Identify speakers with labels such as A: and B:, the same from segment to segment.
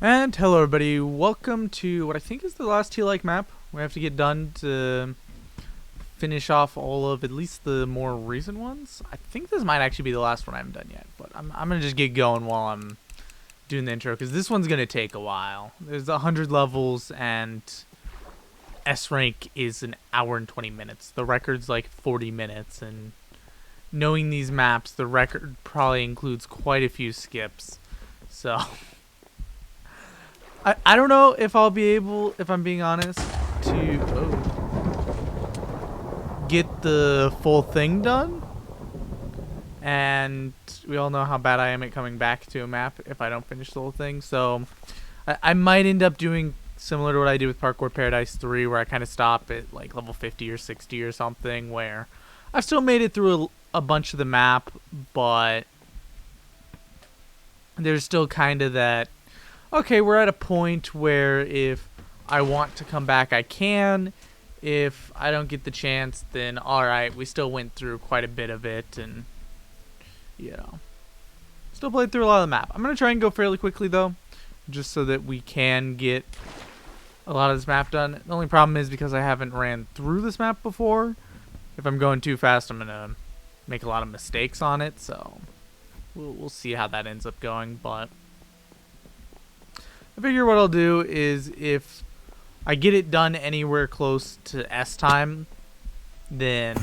A: And hello everybody, welcome to what I think is the last T-like map. We have to get done to finish off all of at least the more recent ones. I think this might actually be the last one I haven't done yet, but I'm gonna just get going while I'm doing the intro, because this one's gonna take a while. There's 100 levels and S rank is an hour and 20 minutes. The record's like 40 minutes, and knowing these maps, the record probably includes quite a few skips. So I don't know if I'll be able, if I'm being honest, to get the full thing done. And we all know how bad I am at coming back to a map if I don't finish the whole thing. So I might end up doing similar to what I did with Parkour Paradise 3, where I kind of stop at like level 50 or 60 or something, where I've still made it through a bunch of the map, but there's still kind of that, okay, we're at a point where if I want to come back, I can. If I don't get the chance, then alright, we still went through quite a bit of it, and, you know, still played through a lot of the map. I'm going to try and go fairly quickly, though, just so that we can get a lot of this map done. The only problem is because I haven't ran through this map before, if I'm going too fast, I'm going to make a lot of mistakes on it, so we'll see how that ends up going, but I figure what I'll do is if I get it done anywhere close to S time, then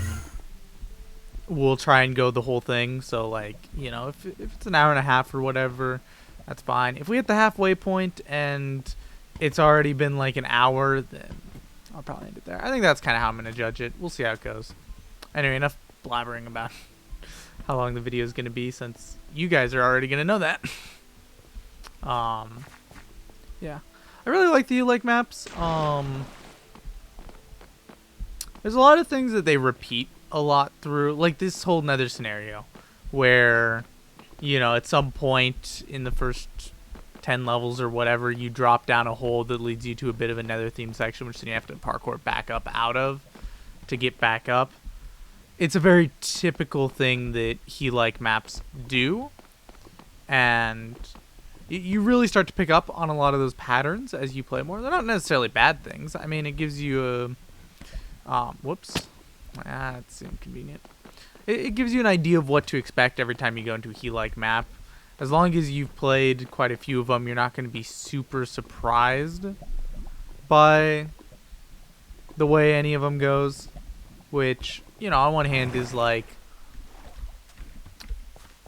A: we'll try and go the whole thing. So, like, you know, if it's an hour and a half or whatever, that's fine. If we hit the halfway point and it's already been like an hour, then I'll probably end it there. I think that's kind of how I'm going to judge it. We'll see how it goes. Anyway, enough blabbering about how long the video is going to be, since you guys are already going to know that. Yeah, I really like the U-like maps. There's a lot of things that they repeat a lot through, like this whole nether scenario, where, you know, at some point in the first 10 levels or whatever, you drop down a hole that leads you to a bit of a nether theme section, which then you have to parkour back up out of to get back up. It's a very typical thing that he-like maps do, and you really start to pick up on a lot of those patterns as you play more. They're not necessarily bad things. I mean, it gives you a... whoops. That's inconvenient. It gives you an idea of what to expect every time you go into a he-like map. As long as you've played quite a few of them, you're not going to be super surprised by the way any of them goes. Which, you know, on one hand is like,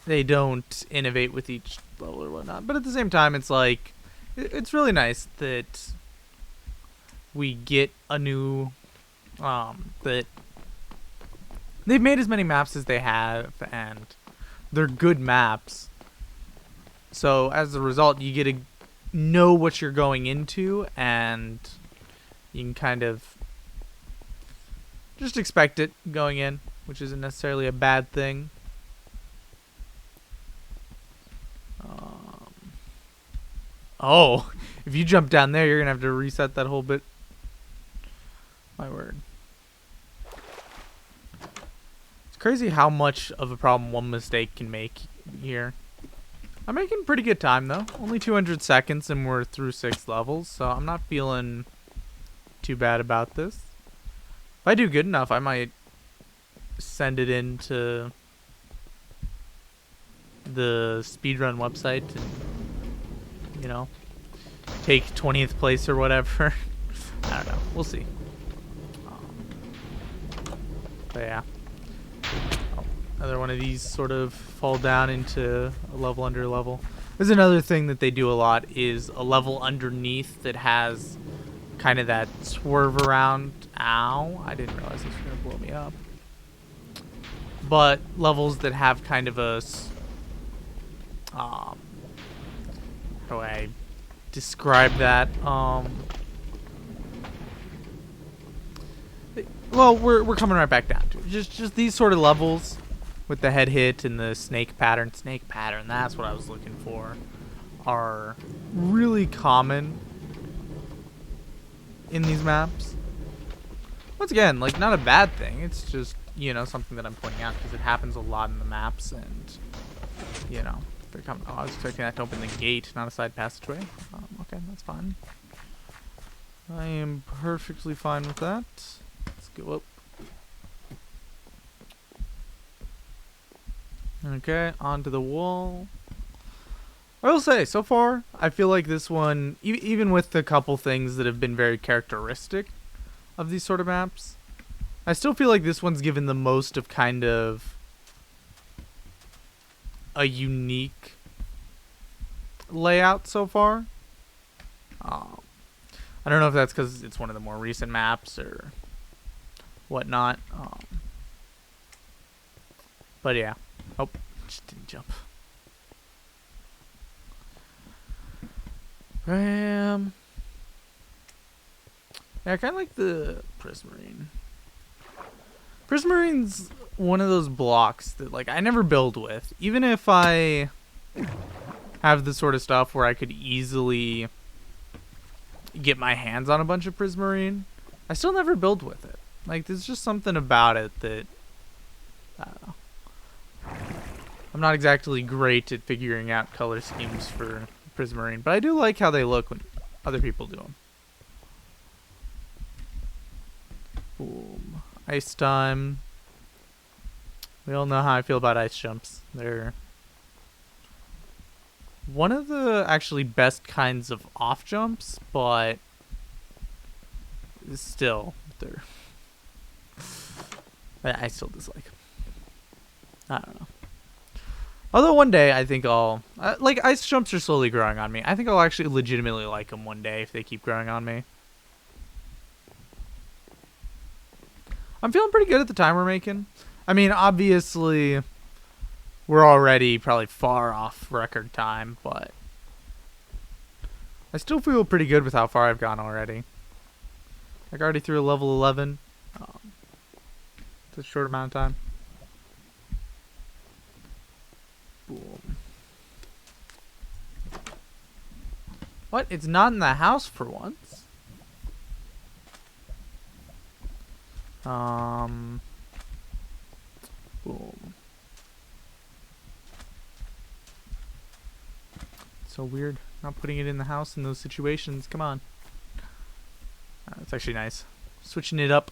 A: they don't innovate with each level or whatnot, but at the same time, it's like, it's really nice that we get a new, that they've made as many maps as they have, and they're good maps. So as a result, you get to know what you're going into, and you can kind of just expect it going in, which isn't necessarily a bad thing. Oh, if you jump down there, you're going to have to reset that whole bit. My word. It's crazy how much of a problem one mistake can make here. I'm making pretty good time, though. Only 200 seconds, and we're through 6 levels, so I'm not feeling too bad about this. If I do good enough, I might send it into the speedrun website and, you know, take 20th place or whatever. I don't know. We'll see. But yeah. Oh, another one of these sort of fall down into a level under level. There's another thing that they do a lot is a level underneath that has kind of that swerve around. Ow. I didn't realize this was going to blow me up. But levels that have kind of a... how do I describe that? Well, we're coming right back down to it. Just these sort of levels with the head hit and the snake pattern. Snake pattern, that's what I was looking for. Are really common in these maps. Once again, like, not a bad thing. It's just, you know, something that I'm pointing out because it happens a lot in the maps, and, you know, They're coming. Oh, I was expecting that to open the gate, not a side passageway. Okay, that's fine. I am perfectly fine with that. Let's go up. Okay, onto the wall. I will say, so far, I feel like this one, even with the couple things that have been very characteristic of these sort of maps, I still feel like this one's given the most of kind of a unique layout so far. I don't know if that's because it's one of the more recent maps or whatnot. But yeah. Oh, just didn't jump. Bam. Yeah, I kind of like the Prismarine. Prismarine's one of those blocks that, like, I never build with. Even if I have the sort of stuff where I could easily get my hands on a bunch of Prismarine, I still never build with it. Like, there's just something about it that, I don't know. I'm not exactly great at figuring out color schemes for Prismarine, but I do like how they look when other people do them. Boom. Ice time. We all know how I feel about ice jumps. They're one of the actually best kinds of off jumps, but still, they're I still dislike them. I don't know. Although one day I think I'll like, ice jumps are slowly growing on me. I think I'll actually legitimately like them one day if they keep growing on me. I'm feeling pretty good at the time we're making. I mean, obviously, we're already probably far off record time, but I still feel pretty good with how far I've gone already. Like, already through a level 11. It's a short amount of time. Boom. What? It's not in the house for once. Boom. So weird. Not putting it in the house in those situations. Come on. It's actually nice. Switching it up.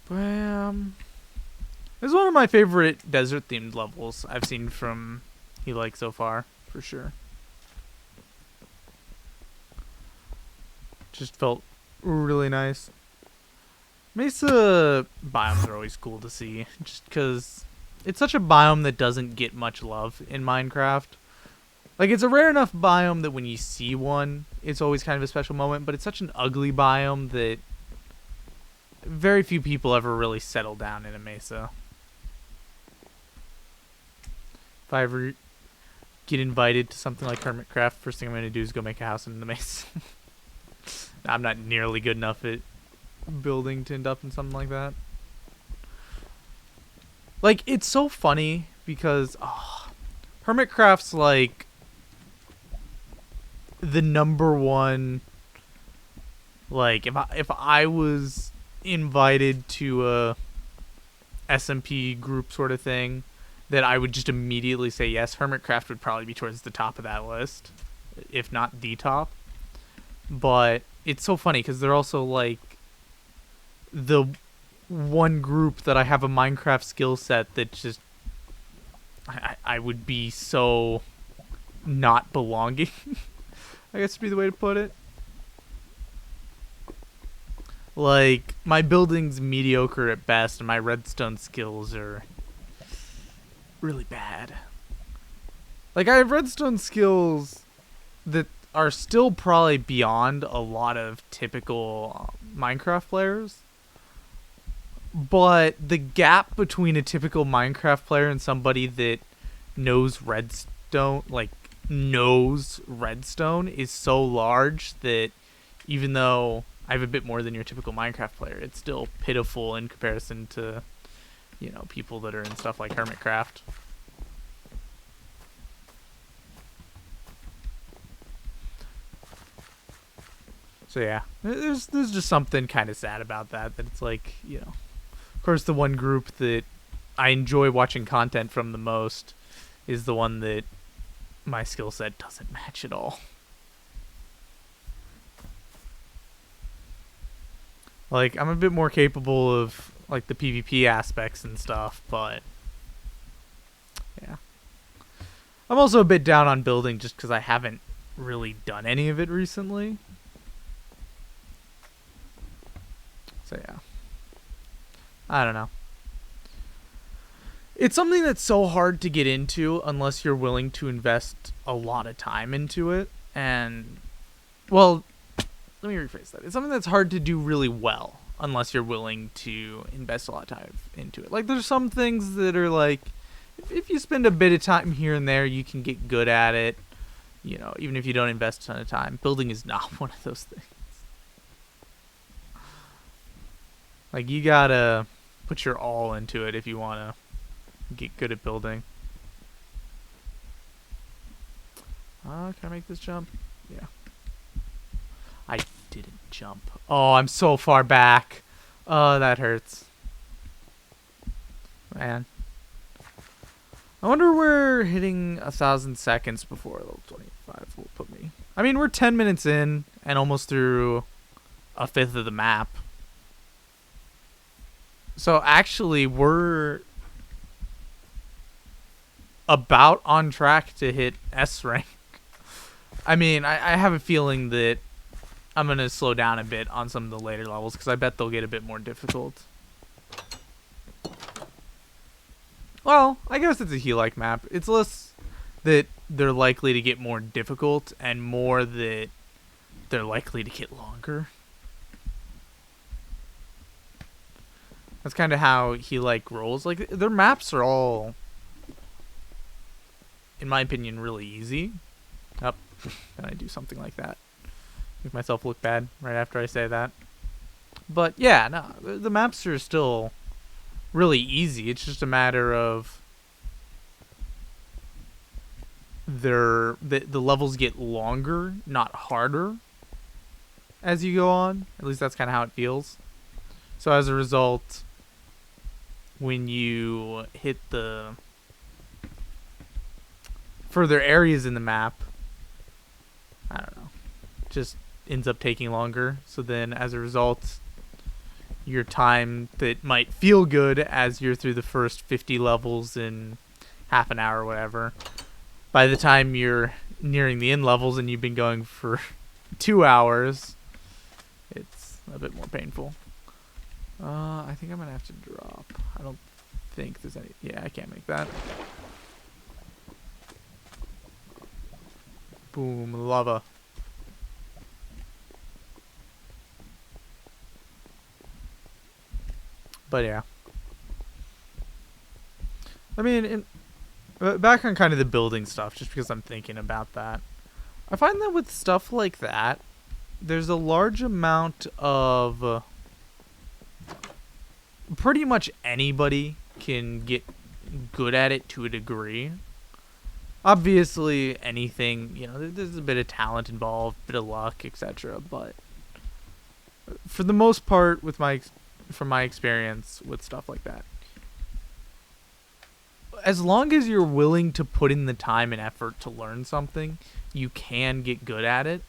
A: Bam. This is one of my favorite desert-themed levels I've seen from Helike so far, for sure. Just felt really nice. Mesa biomes are always cool to see, just because it's such a biome that doesn't get much love in Minecraft. Like, it's a rare enough biome that when you see one, it's always kind of a special moment, but it's such an ugly biome that very few people ever really settle down in a mesa. If I ever get invited to something like Hermitcraft, first thing I'm going to do is go make a house in the mesa. I'm not nearly good enough at building to end up in something like that. Like, it's so funny because Hermitcraft's like the #1, like, if I was invited to a SMP group sort of thing that I would just immediately say yes, Hermitcraft would probably be towards the top of that list, if not the top. But it's so funny because they're also like the one group that I have a Minecraft skill set that just I would be so not belonging. I guess would be the way to put it. Like, my building's mediocre at best, and my redstone skills are really bad. Like, I have redstone skills that are still probably beyond a lot of typical Minecraft players. But the gap between a typical Minecraft player and somebody that knows redstone, is so large that even though I have a bit more than your typical Minecraft player, it's still pitiful in comparison to, you know, people that are in stuff like Hermitcraft. So yeah, there's just something kind of sad about that. That it's like, you know, of course the one group that I enjoy watching content from the most is the one that my skill set doesn't match at all. Like, I'm a bit more capable of, like, the PvP aspects and stuff, but yeah. I'm also a bit down on building just because I haven't really done any of it recently. So yeah. I don't know. It's something that's so hard to get into unless you're willing to invest a lot of time into it. And, well, let me rephrase that. It's something that's hard to do really well unless you're willing to invest a lot of time into it. Like, there's some things that are like, if you spend a bit of time here and there, you can get good at it. You know, even if you don't invest a ton of time. Building is not one of those things. Like, you gotta put your all into it if you want to get good at building. Can I make this jump? Yeah. I didn't jump. Oh, I'm so far back. Oh, that hurts. Man. I wonder where hitting 1,000 seconds before level 25 will put me. I mean, we're 10 minutes in and almost through a fifth of the map. So actually, we're about on track to hit S rank. I mean, I have a feeling that I'm going to slow down a bit on some of the later levels because I bet they'll get a bit more difficult. Well, I guess it's a heal-like map. It's less that they're likely to get more difficult and more that they're likely to get longer. That's kind of how he-like rolls. Like, their maps are all, in my opinion, really easy. Up, and I do something like that. Make myself look bad right after I say that. But yeah, no, the maps are still really easy. It's just a matter of the levels get longer, not harder, as you go on. At least that's kind of how it feels. So as a result, when you hit the further areas in the map, I don't know, just ends up taking longer. So then as a result, your time that might feel good as you're through the first 50 levels in half an hour or whatever, by the time you're nearing the end levels and you've been going for 2 hours, it's a bit more painful. I think I'm gonna have to drop. I don't think there's any. Yeah, I can't make that. Boom, lava. But yeah. I mean, back on kind of the building stuff, just because I'm thinking about that. I find that with stuff like that, there's a large amount of pretty much anybody can get good at it to a degree. Obviously, anything, you know, there's a bit of talent involved, bit of luck, etc. But for the most part, from my experience with stuff like that, as long as you're willing to put in the time and effort to learn something, you can get good at it.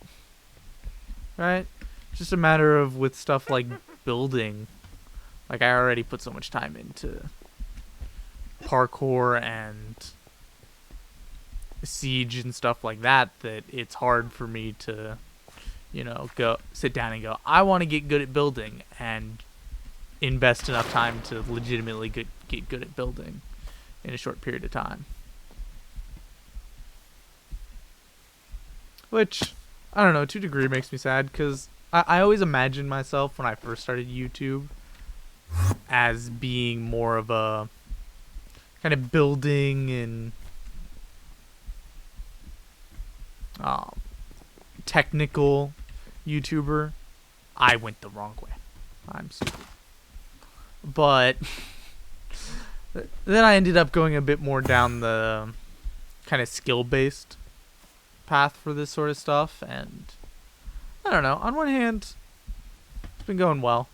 A: Right? It's just a matter of with stuff like building. Like, I already put so much time into parkour and siege and stuff like that it's hard for me to, you know, go sit down and go, I want to get good at building and invest enough time to legitimately get good at building in a short period of time. Which, I don't know, to a degree makes me sad because I always imagined myself when I first started YouTube as being more of a kind of building and technical YouTuber. I went the wrong way. I'm stupid. But then I ended up going a bit more down the kind of skill-based path for this sort of stuff, and I don't know. On one hand, it's been going well,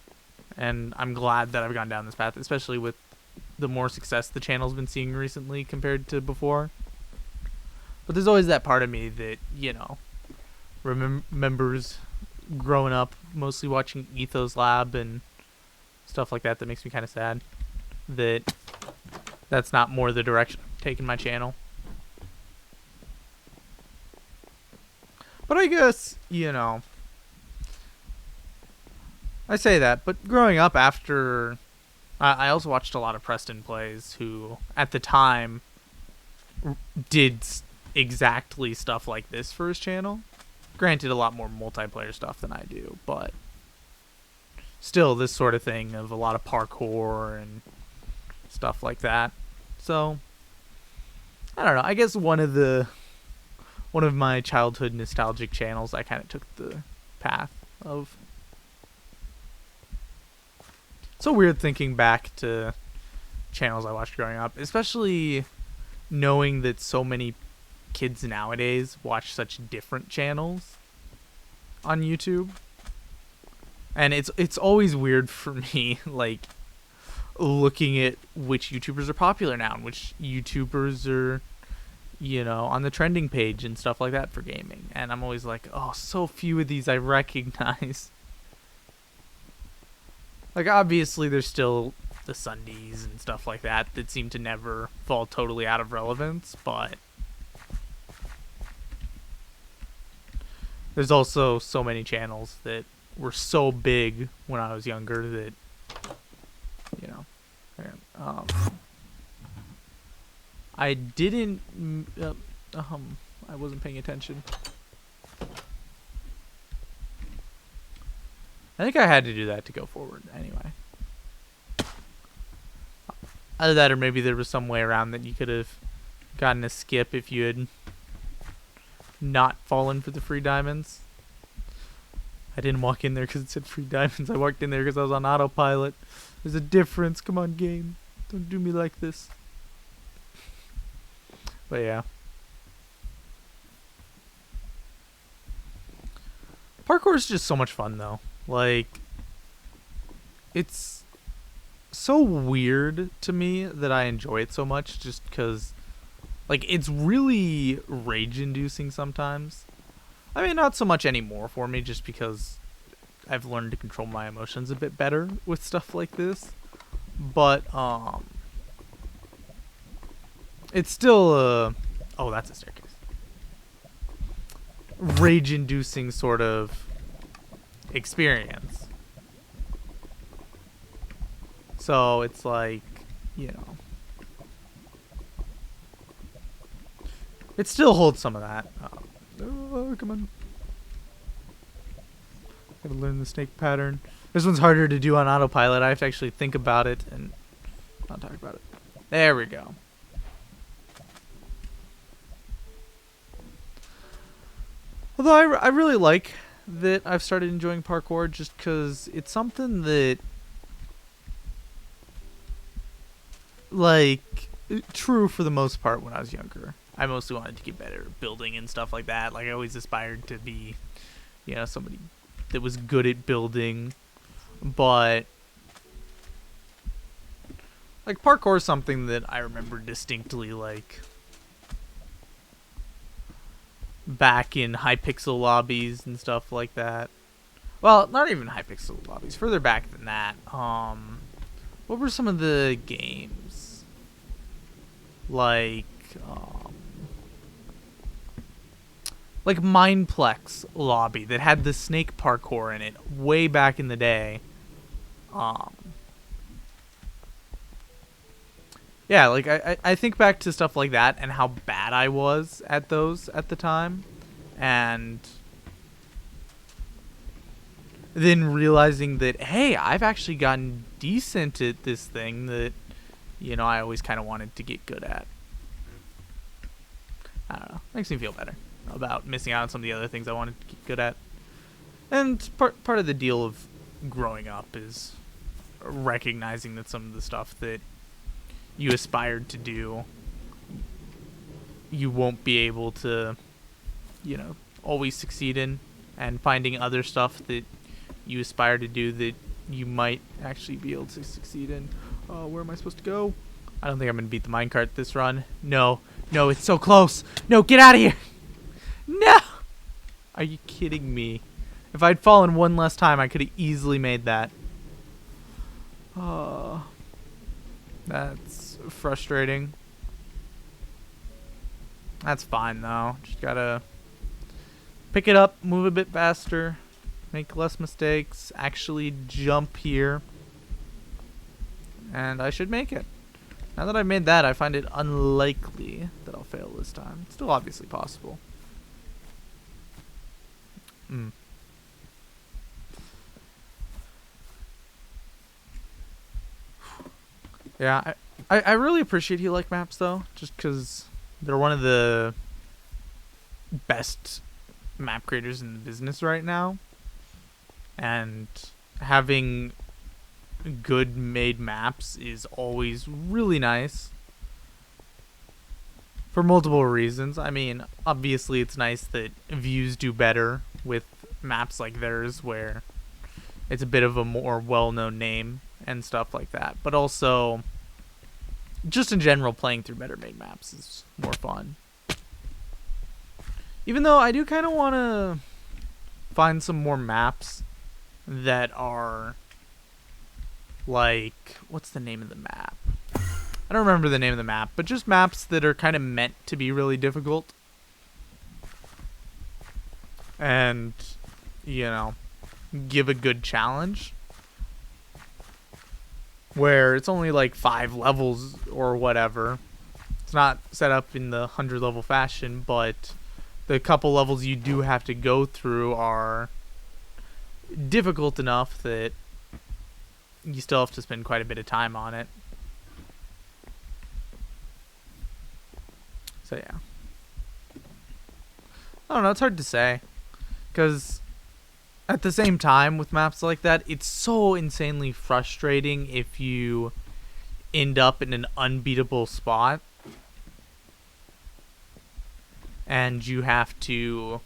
A: and I'm glad that I've gone down this path, especially with the more success the channel's been seeing recently compared to before. But there's always that part of me that, you know, remembers growing up mostly watching Ethos Lab and stuff like that makes me kind of sad that that's not more the direction I'm taking my channel. But I guess, you know, I say that, but growing up after, I also watched a lot of Preston Plays, who at the time did exactly stuff like this for his channel. Granted, a lot more multiplayer stuff than I do, but still this sort of thing of a lot of parkour and stuff like that. So, I don't know. I guess one of my childhood nostalgic channels, I kind of took the path of. It's so weird thinking back to channels I watched growing up, especially knowing that so many kids nowadays watch such different channels on YouTube. And it's always weird for me, like, looking at which YouTubers are popular now and which YouTubers are, you know, on the trending page and stuff like that for gaming. And I'm always like, oh, so few of these I recognize. Like, obviously, there's still the Sundays and stuff like that seem to never fall totally out of relevance, but there's also so many channels that were so big when I was younger that, you know, I didn't, I wasn't paying attention. I think I had to do that to go forward anyway. Either that or maybe there was some way around that you could have gotten a skip if you had not fallen for the free diamonds. I didn't walk in there because it said free diamonds. I walked in there because I was on autopilot. There's a difference. Come on, game. Don't do me like this. But yeah. Parkour is just so much fun, though. Like, it's so weird to me that I enjoy it so much just because, like, it's really rage-inducing sometimes. I mean, not so much anymore for me just because I've learned to control my emotions a bit better with stuff like this. But, it's still oh, that's a staircase. Rage-inducing sort of experience. So it's like, you know, it still holds some of that. Oh, come on. Gotta learn the snake pattern. This one's harder to do on autopilot. I have to actually think about it and not talk about it. There we go. Although I really like that I've started enjoying parkour just because it's something that, like, true for the most part when I was younger. I mostly wanted to get better at building and stuff like that. Like, I always aspired to be, you know, somebody that was good at building. But, like, parkour is something that I remember distinctly, like, back in Hypixel lobbies and stuff like that. Well, not even Hypixel lobbies. Further back than that. What were some of the games? Like Mineplex lobby that had the snake parkour in it way back in the day. Yeah, like, I think back to stuff like that and how bad I was at those at the time. And then realizing that, hey, I've actually gotten decent at this thing that, you know, I always kind of wanted to get good at. I don't know. Makes me feel better about missing out on some of the other things I wanted to get good at. And part of the deal of growing up is recognizing that some of the stuff that you aspired to do, you won't be able to, you know, always succeed in, and finding other stuff that you aspire to do that you might actually be able to succeed in. Where am I supposed to go? I don't think I'm gonna beat the minecart this run. No, no, it's so close. No, get out of here. No. Are you kidding me? If I'd fallen one less time, I could have easily made that. Oh, that's frustrating. That's fine though. Just gotta pick it up, move a bit faster, make less mistakes, actually jump here, and I should make it. Now that I've made that, I find it unlikely that I'll fail this time. It's still obviously possible. Yeah, I really appreciate He Like Maps though, just because they're one of the best map creators in the business right now, and having good made maps is always really nice for multiple reasons. I mean, obviously it's nice that views do better with maps like theirs where it's a bit of a more well-known name and stuff like that, but also just in general playing through better made maps is more fun. Even though I do kind of want to find some more maps that are like, what's the name of the map? I don't remember the name of the map, but just maps that are kind of meant to be really difficult. And, you know, give a good challenge. Where it's only like 5 levels or whatever. It's not set up in the 100 level fashion, but the couple levels you do have to go through are difficult enough that you still have to spend quite a bit of time on it. So yeah. I don't know, it's hard to say. Because at the same time with maps like that, it's so insanely frustrating if you end up in an unbeatable spot and you have to,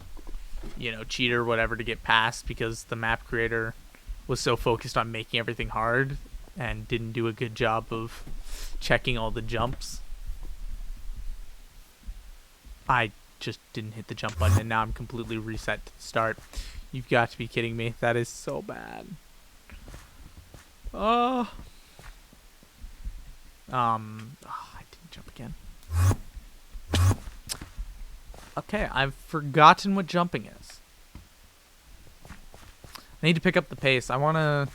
A: you know, cheat or whatever to get past because the map creator was so focused on making everything hard and didn't do a good job of checking all the jumps. I just didn't hit the jump button and now I'm completely reset to the start. You've got to be kidding me. That is so bad. I didn't jump again. Okay, I've forgotten what jumping is. I need to pick up the pace. I want to,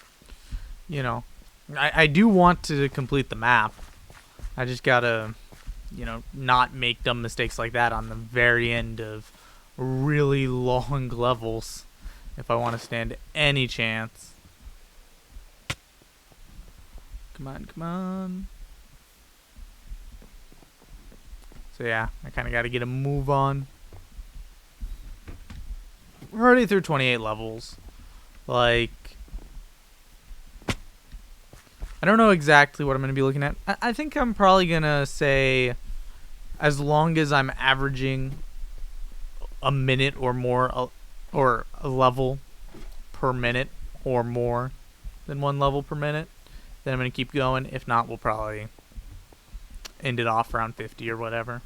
A: you know, I do want to complete the map. I just gotta, you know, not make dumb mistakes like that on the very end of really long levels if I want to stand any chance. Come on, come on. So yeah, I kind of got to get a move on. We're already through 28 levels. Like, I don't know exactly what I'm going to be looking at. I think I'm probably going to say as long as I'm averaging a minute or more, or a level per minute or more than 1 level per minute, then I'm going to keep going. If not, we'll probably end it off around 50 or whatever.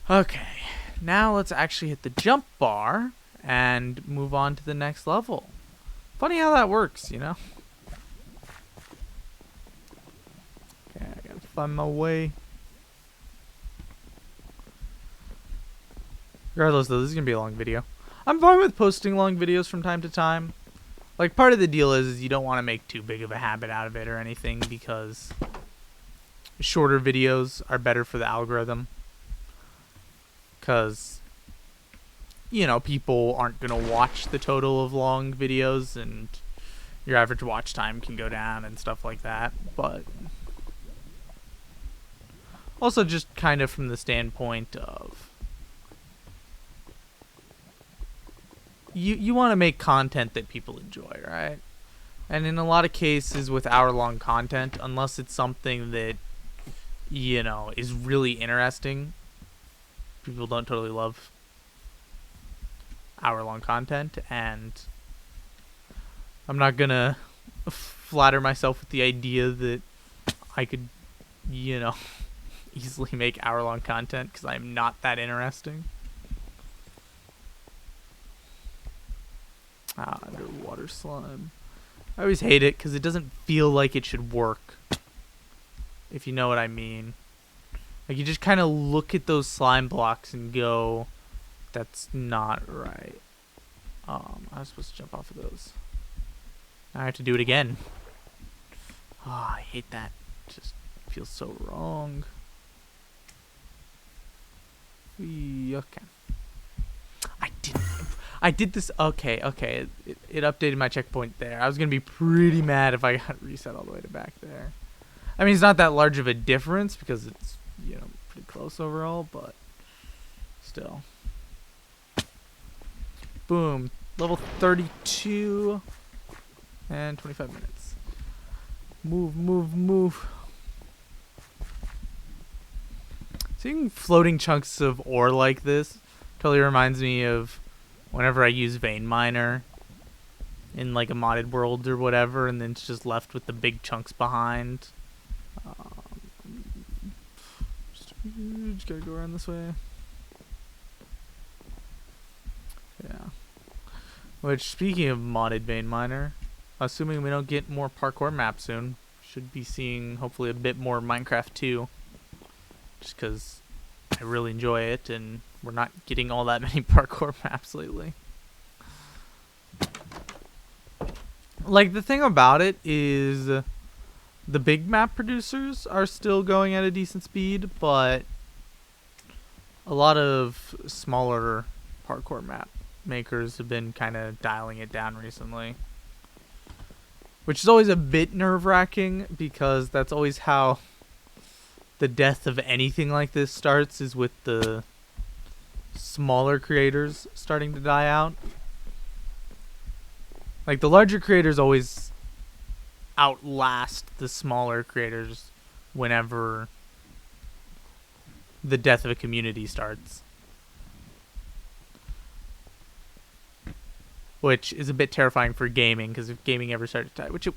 A: Okay, now let's actually hit the jump bar and move on to the next level. Funny how that works, you know? Okay, I gotta find my way. Regardless, though, this is gonna be a long video. I'm fine with posting long videos from time to time. Like, part of the deal is you don't want to make too big of a habit out of it or anything, because shorter videos are better for the algorithm. Because, you know, people aren't going to watch the total of long videos, and your average watch time can go down and stuff like that. But also just kind of from the standpoint of you want to make content that people enjoy, right? And in a lot of cases with hour-long content, unless it's something that, you know, is really interesting, people don't totally love hour-long content. And I'm not gonna flatter myself with the idea that I could, you know, easily make hour-long content because I'm not that interesting. Ah, underwater slime. I always hate it because it doesn't feel like it should work. If you know what I mean. Like, you just kind of look at those slime blocks and go, that's not right. I was supposed to jump off of those. Now I have to do it again. Oh, I hate that. It just feels so wrong. Okay. I did this. Okay. It updated my checkpoint there. I was going to be pretty mad if I got reset all the way to back there. I mean, it's not that large of a difference because it's, you know, pretty close overall, but still. Boom. Level 32 and 25 minutes. Move. Seeing floating chunks of ore like this totally reminds me of whenever I use Vein Miner in like a modded world or whatever, and then it's just left with the big chunks behind. Just gotta go around this way. Yeah. Which, speaking of modded Vein Miner, assuming we don't get more parkour maps soon, should be seeing hopefully a bit more Minecraft 2. Just because I really enjoy it, and we're not getting all that many parkour maps lately. Like, the thing about it is the big map producers are still going at a decent speed, but a lot of smaller parkour map makers have been kind of dialing it down recently. Which is always a bit nerve-wracking, because that's always how the death of anything like this starts, is with the smaller creators starting to die out. Like, the larger creators always outlast the smaller creators whenever the death of a community starts. Which is a bit terrifying for gaming, because if gaming ever started to die, which it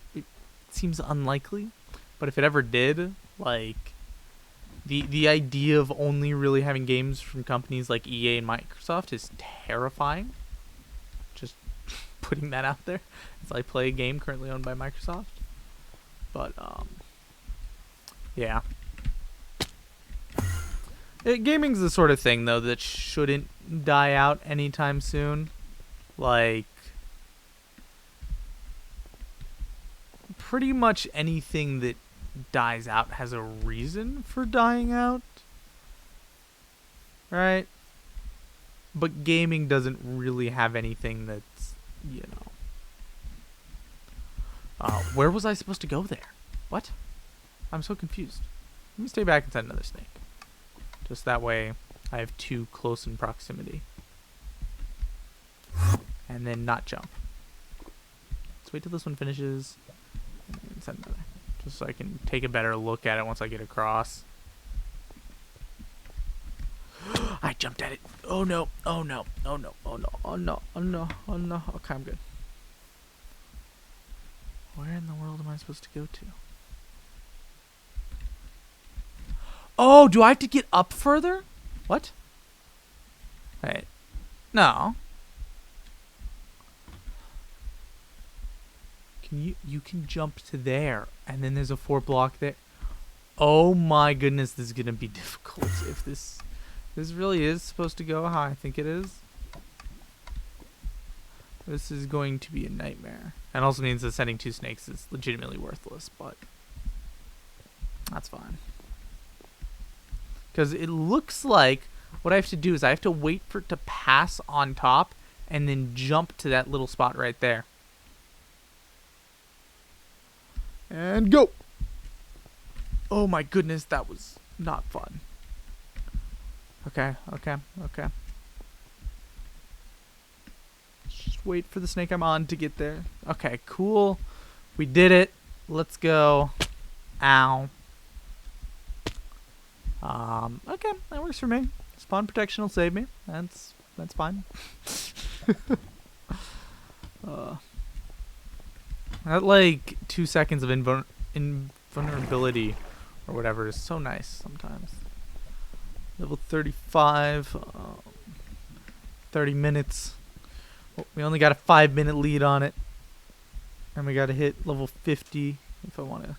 A: seems unlikely, but if it ever did, like, the idea of only really having games from companies like EA and Microsoft is terrifying. Just putting that out there, as I play a game currently owned by Microsoft. But, yeah. Gaming's the sort of thing, though, that shouldn't die out anytime soon. Like, pretty much anything that dies out has a reason for dying out, right? But gaming doesn't really have anything that's, you know. Where was I supposed to go there? What? I'm so confused. Let me stay back and send another snake. Just that way I have two close in proximity. And then not jump. Let's wait till this one finishes and send another. Just so I can take a better look at it once I get across. I jumped at it. Oh no. Oh no. Oh no. Oh no. Oh no. Oh no. Oh no. Okay, I'm good. Where in the world am I supposed to go to? Oh, do I have to get up further? What? Wait. No. You can jump to there, and then there's a 4-block there. Oh my goodness, this is gonna be difficult if this really is supposed to go how I think it is. This is going to be a nightmare. And also means that sending 2 snakes is legitimately worthless, but that's fine. Because it looks like what I have to do is I have to wait for it to pass on top and then jump to that little spot right there. And go! Oh my goodness, that was not fun. Okay. Just wait for the snake I'm on to get there. Okay, cool. We did it. Let's go. Ow. Okay, that works for me. Spawn protection will save me. That's fine. That like 2 seconds of invulnerability or whatever is so nice sometimes. Level 35, 30 minutes. Oh, we only got a 5-minute lead on it. And we gotta hit level 50 if I want to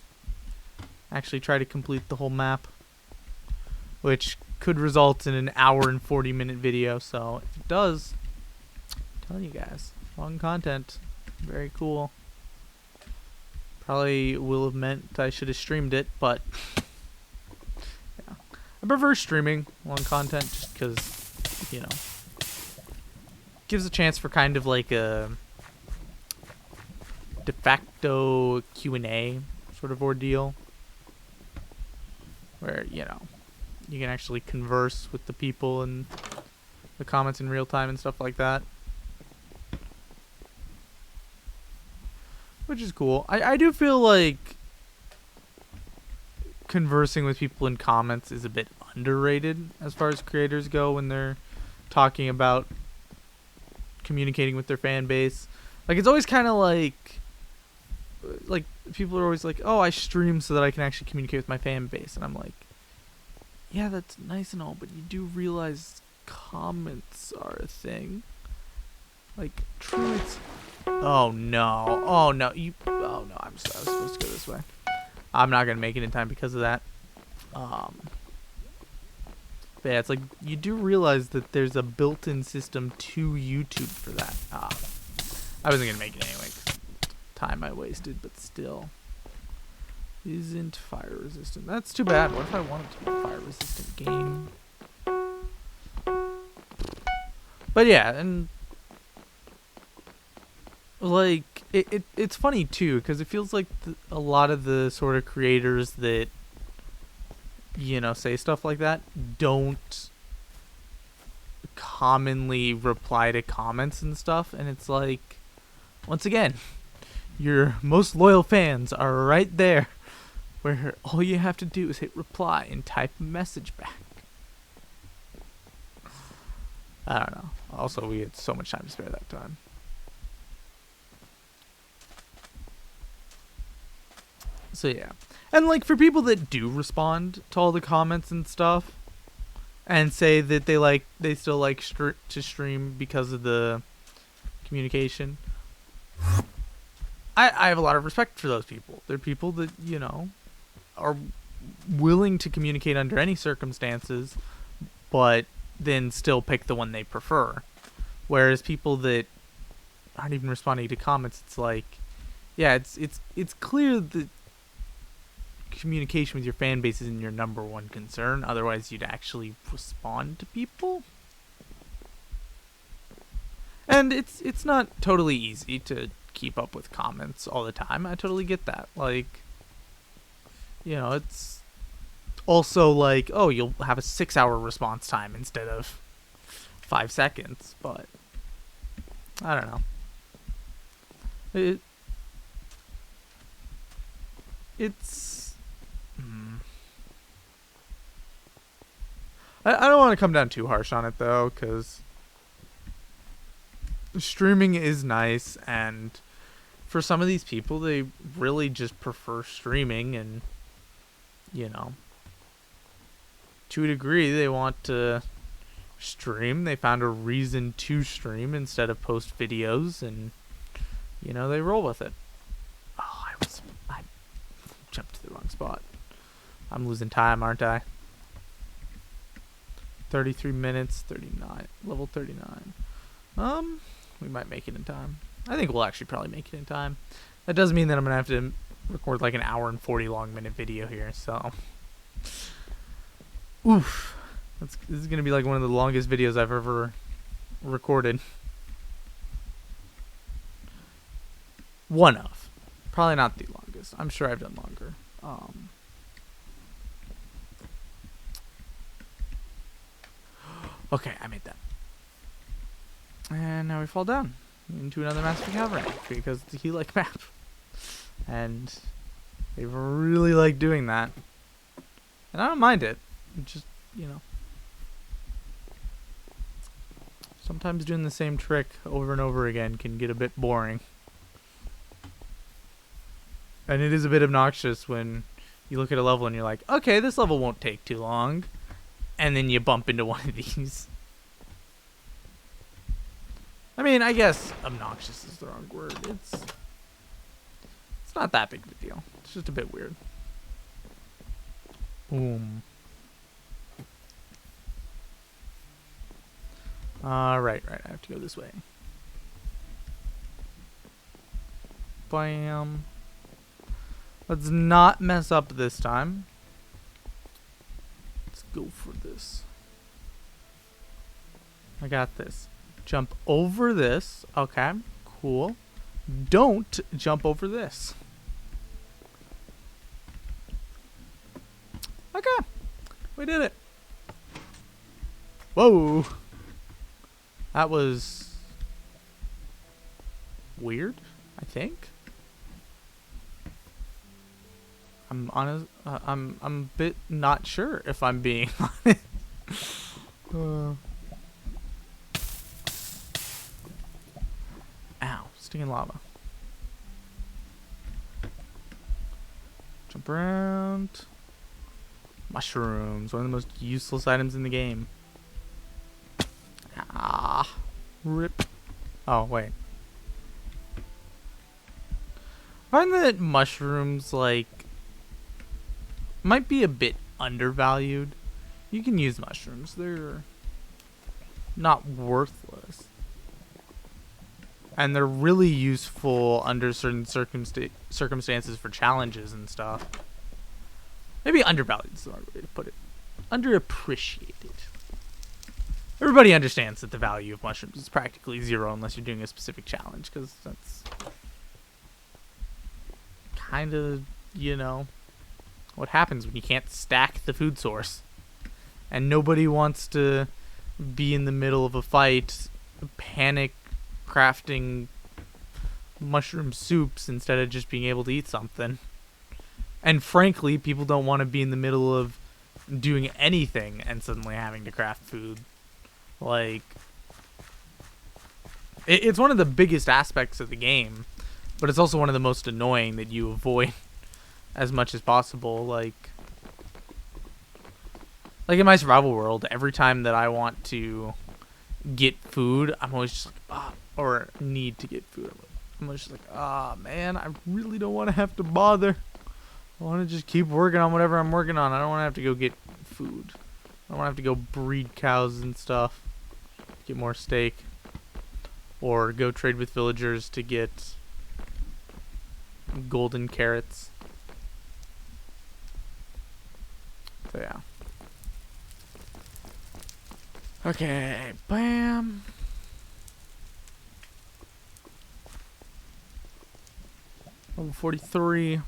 A: actually try to complete the whole map. Which could result in an hour and 40-minute video. So if it does, I'm telling you guys, long content. Very cool. Probably will have meant I should have streamed it, but yeah. I prefer streaming long content just because, you know, gives a chance for kind of like a de facto Q&A sort of ordeal where, you know, you can actually converse with the people in the comments in real time and stuff like that. Which is cool. I do feel like conversing with people in comments is a bit underrated as far as creators go when they're talking about communicating with their fan base. Like, it's always kind of like people are always like, oh, I stream so that I can actually communicate with my fan base. And I'm like, yeah, that's nice and all, but you do realize comments are a thing. Like, truly. Oh no! Oh no! Oh no! I was supposed to go this way. I'm not gonna make it in time because of that. But yeah, it's like you do realize that there's a built-in system to YouTube for that. I wasn't gonna make it anyway. 'Cause time I wasted, but still. Isn't fire resistant? That's too bad. What if I wanted to be a fire resistant game? But yeah, and like it's funny too because it feels like a lot of the sort of creators that, you know, say stuff like that don't commonly reply to comments and stuff, and it's like, once again, your most loyal fans are right there where all you have to do is hit reply and type a message back. I don't know. Also, we had so much time to spare that time. So yeah, and like for people that do respond to all the comments and stuff, and say that they still like to stream because of the communication, I have a lot of respect for those people. They're people that, you know, are willing to communicate under any circumstances, but then still pick the one they prefer. Whereas people that aren't even responding to comments, it's like, yeah, it's clear that communication with your fan base isn't your number one concern. Otherwise, you'd actually respond to people. And it's not totally easy to keep up with comments all the time. I totally get that. Like, you know, it's also like, oh, you'll have a 6-hour response time instead of 5 seconds. But I don't know. It's I don't want to come down too harsh on it though, because streaming is nice, and for some of these people, they really just prefer streaming, and, you know, to a degree, they want to stream. They found a reason to stream instead of post videos, and, you know, they roll with it. Oh, I jumped to the wrong spot. I'm losing time, aren't I? 33 minutes, 39, level 39. We might make it in time. I think we'll actually probably make it in time. That does mean that I'm gonna have to record like an hour and 40 long minute video here, so. Oof. This is gonna be like one of the longest videos I've ever recorded. One of. Probably not the longest. I'm sure I've done longer. Okay, I made that. And now we fall down into another massive cavern because it's a Heat-like map. And they really like doing that. And I don't mind it. Just, you know. Sometimes doing the same trick over and over again can get a bit boring. And it is a bit obnoxious when you look at a level and you're like, okay, this level won't take too long. And then you bump into one of these. I mean, I guess obnoxious is the wrong word. It's not that big of a deal. It's just a bit weird. Boom. Right. I have to go this way. Bam. Let's not mess up this time. Let's go for this. I got this. Jump over this. Okay, cool. Don't jump over this. Okay, we did it. Whoa. That was weird, I think. I'm honest. I'm a bit not sure if I'm being honest. Ow! Stinging lava. Jump around. Mushrooms, one of the most useless items in the game. Ah, rip. Oh wait. I find that mushrooms like might be a bit undervalued. You can use mushrooms. They're not worthless. And they're really useful under certain circumstances for challenges and stuff. Maybe undervalued is the right way to put it. Underappreciated. Everybody understands that the value of mushrooms is practically zero unless you're doing a specific challenge, because that's kind of, you know, what happens when you can't stack the food source. And nobody wants to be in the middle of a fight, panic crafting mushroom soups instead of just being able to eat something. And frankly, people don't want to be in the middle of doing anything and suddenly having to craft food. Like, it's one of the biggest aspects of the game, but it's also one of the most annoying that you avoid as much as possible. Like in my survival world, every time that I want to get food, I'm always just like, or need to get food. I'm always just like, man, I really don't want to have to bother. I want to just keep working on whatever I'm working on. I don't want to have to go get food. I don't want to have to go breed cows and stuff. Get more steak. Or go trade with villagers to get golden carrots. So yeah. Okay, bam. Level 43.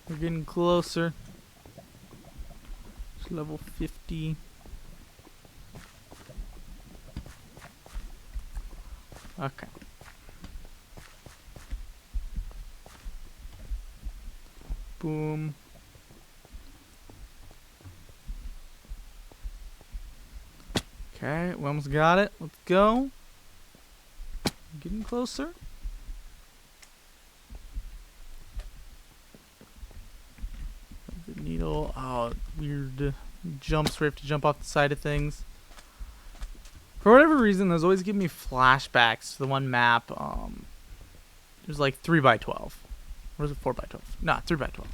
A: We're getting closer. It's level 50. Okay. Boom. Okay, we almost got it. Let's go. Getting closer. The needle. Oh, weird jumps where you have to jump off the side of things. For whatever reason, those always give me flashbacks to the one map. It was like 3x12. Or was it 4x12? No, 3x12.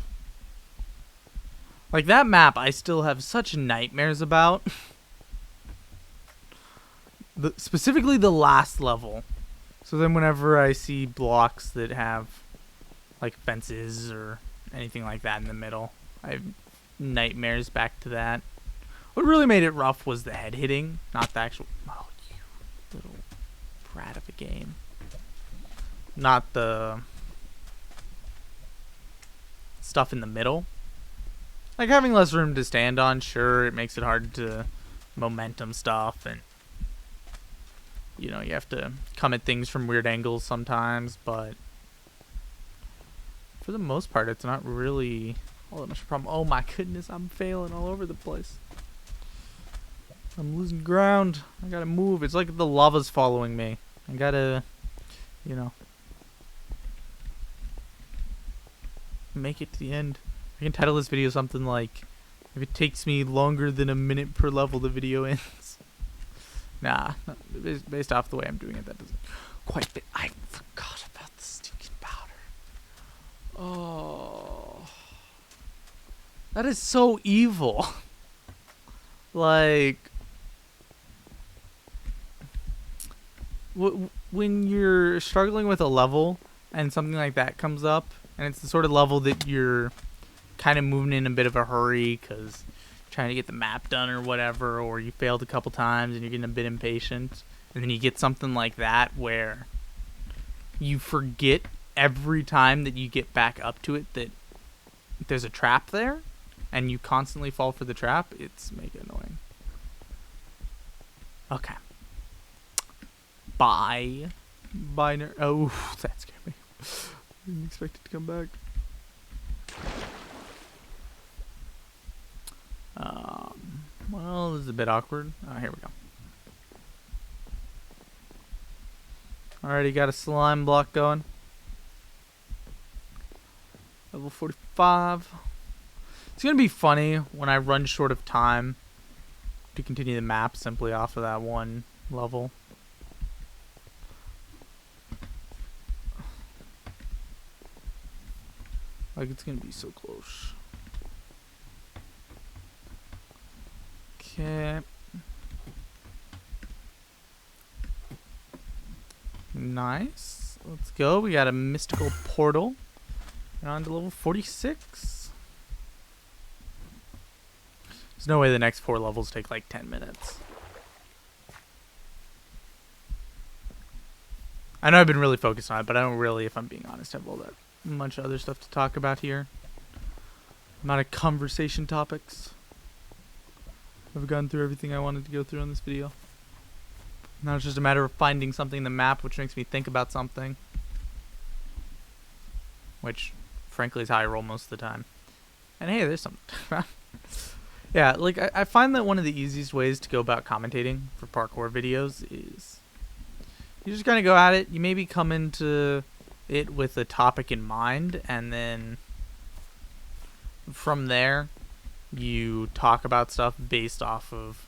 A: Like that map, I still have such nightmares about. Specifically the last level. So then whenever I see blocks that have like fences or anything like that in the middle, I have nightmares back to that. What really made it rough was the head hitting, not the actual... Oh, you little brat of a game. Not the stuff in the middle. Like having less room to stand on, sure, it makes it hard to momentum stuff, and you know, you have to come at things from weird angles sometimes, but for the most part, it's not really all that much of a problem. Oh my goodness, I'm failing all over the place. I'm losing ground. I gotta move. It's like the lava's following me. I gotta, you know, make it to the end. I can title this video something like, if it takes me longer than a minute per level, the video ends. Nah, based off the way I'm doing it, that doesn't quite fit. I forgot about the stinking powder. Oh. That is so evil. Like, when you're struggling with a level and something like that comes up, and it's the sort of level that you're kind of moving in a bit of a hurry because trying to get the map done or whatever, or you failed a couple times and you're getting a bit impatient, and then you get something like that where you forget every time that you get back up to it that there's a trap there, and you constantly fall for the trap. It's mega annoying. Okay. Bye. Oh, that scared me. Didn't expect it to come back. Well, this is a bit awkward. Oh, here we go. Already got a slime block going. Level 45. It's going to be funny when I run short of time to continue the map simply off of that one level. Like, it's going to be so close. Okay. Nice. Let's go. We got a mystical portal. We're on to level 46. There's no way the next 4 levels take like 10 minutes. I know I've been really focused on it, but I don't really, if I'm being honest, have all that much other stuff to talk about here. I'm out of conversation topics. I've gone through everything I wanted to go through on this video. Now it's just a matter of finding something in the map which makes me think about something. Which, frankly, is how I roll most of the time. And hey, there's something. Yeah, like, I find that one of the easiest ways to go about commentating for parkour videos is you just kind of go at it. You maybe come into it with a topic in mind, and then from there you talk about stuff based off of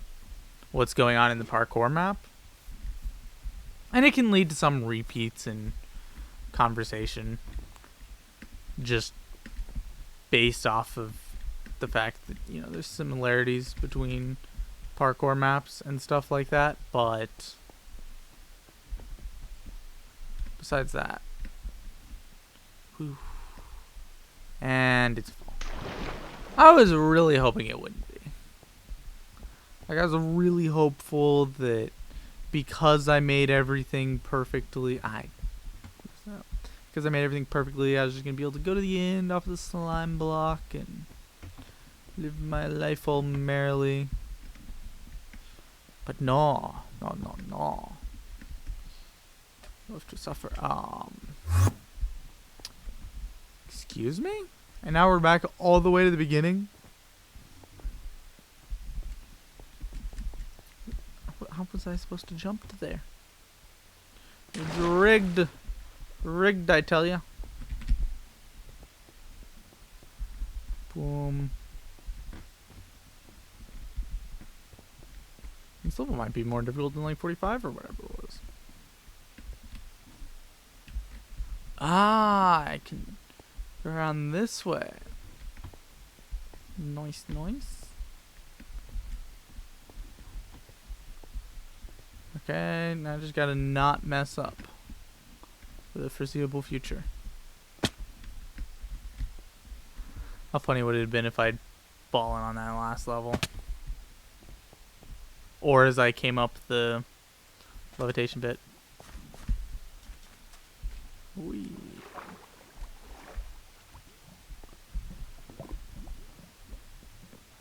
A: what's going on in the parkour map. And it can lead to some repeats in conversation just based off of the fact that, you know, there's similarities between parkour maps and stuff like that, but besides that, whew, and it's full. I was really hoping it wouldn't be. Like, I was really hopeful that because I made everything perfectly, I was just gonna be able to go to the end off the slime block and live my life all merrily. But no. You have to suffer. Excuse me? And now we're back all the way to the beginning? How was I supposed to jump to there? It's rigged. Rigged, I tell ya. Boom. This level might be more difficult than like 45 or whatever it was. Ah, I can go around this way. Nice. Okay, now I just gotta not mess up for the foreseeable future. How funny would it have been if I'd fallen on that last level? Or as I came up the levitation bit. Whee.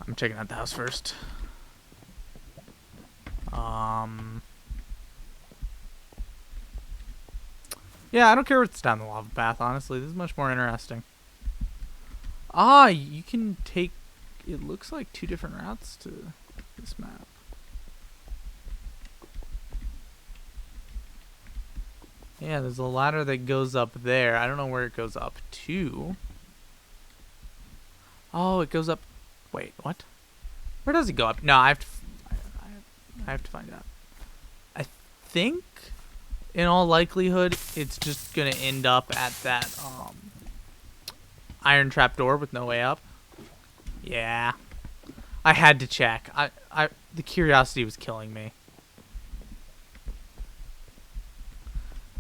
A: I'm checking out the house first. Yeah, I don't care what's down the lava path, honestly. This is much more interesting. Ah, you can take... It looks like 2 different routes to this map. Yeah, there's a ladder that goes up there. I don't know where it goes up to. Oh, it goes up. Wait, what? Where does it go up? No, I have to. I have to find out. I think, in all likelihood, it's just gonna end up at that iron trap door with no way up. Yeah, I had to check. The curiosity was killing me.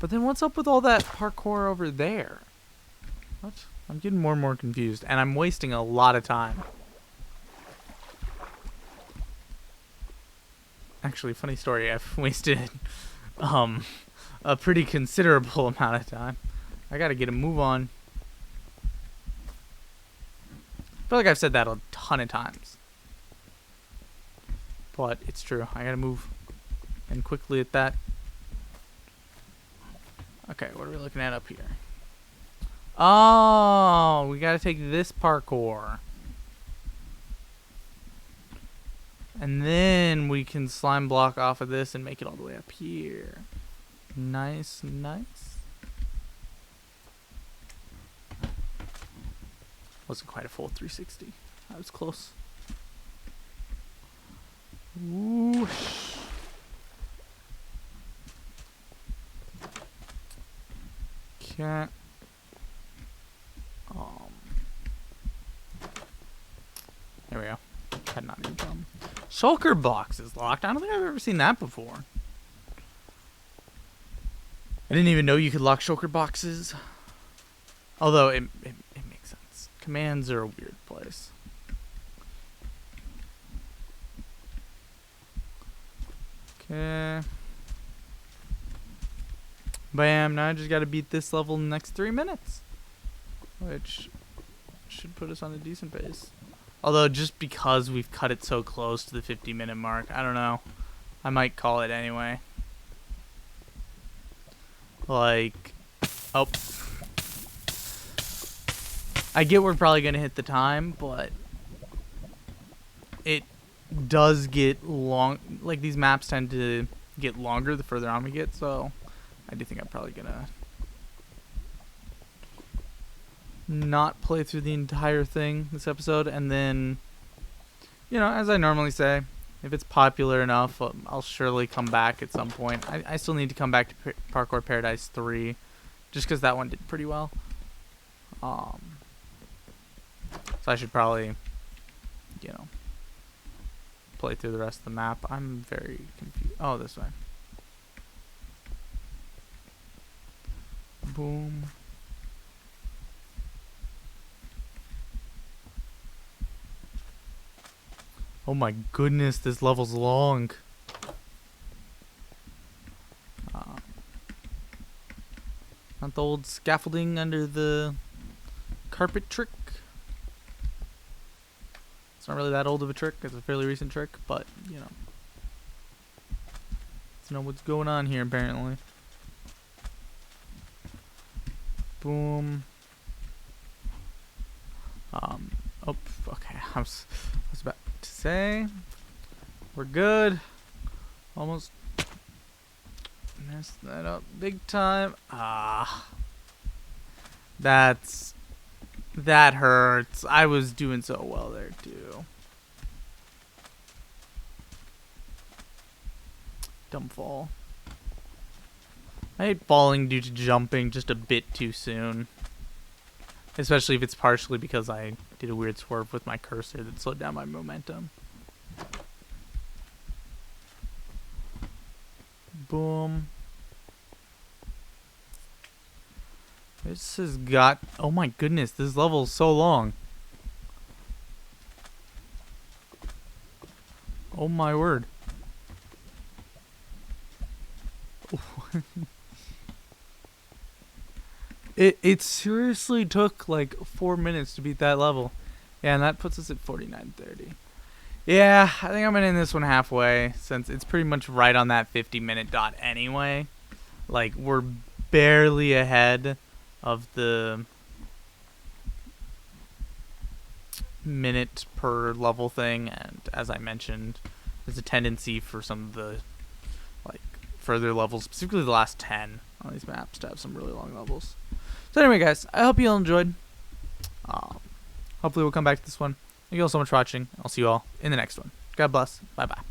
A: But then what's up with all that parkour over there? What? I'm getting more and more confused, and I'm wasting a lot of time. Actually, funny story, I've wasted a pretty considerable amount of time. I gotta get a move on. I feel like I've said that a ton of times. But it's true. I gotta move. And quickly at that. Okay, what are we looking at up here? Oh, we gotta take this parkour. And then we can slime block off of this and make it all the way up here. Nice, nice. Wasn't quite a full 360. That was close. Ooh. Okay. There we go. Had not even come. Shulker box is locked. I don't think I've ever seen that before. I didn't even know you could lock shulker boxes. Although it makes sense. Commands are a weird place. Okay. Bam. Now I just gotta beat this level in the next 3 minutes. Which should put us on a decent pace. Although, just because we've cut it so close to the 50-minute mark, I don't know. I might call it anyway. Like, oh. I get we're probably going to hit the time, but it does get long. Like, these maps tend to get longer the further on we get, so I do think I'm probably going to not play through the entire thing this episode, and then, you know, as I normally say, if it's popular enough, I'll surely come back at some point. I still need to come back to Parkour Paradise 3, just because that one did pretty well. So I should probably, you know, play through the rest of the map. I'm very confused. Oh, this way. Boom. Oh my goodness, this level's long. Not the old scaffolding under the carpet trick. It's not really that old of a trick. It's a fairly recent trick, but, you know. Let's know what's going on here, apparently. Boom. Oh, okay. I was about to say we're good. Almost messed that up big time. That hurts. I was doing so well there too. Dumb fall. I hate falling due to jumping just a bit too soon. Especially if it's partially because I did a weird swerve with my cursor that slowed down my momentum. Boom. This has got... Oh my goodness, this level is so long. Oh my word. It seriously took like 4 minutes to beat that level. Yeah, and that puts us at 49:30. Yeah, I think I'm gonna end this one halfway, since it's pretty much right on that 50-minute dot anyway. Like, we're barely ahead of the minute per level thing, and as I mentioned, there's a tendency for some of the like further levels, specifically the last 10 on these maps, to have some really long levels. So anyway, guys, I hope you all enjoyed. Hopefully we'll come back to this one. Thank you all so much for watching. I'll see you all in the next one. God bless. Bye-bye.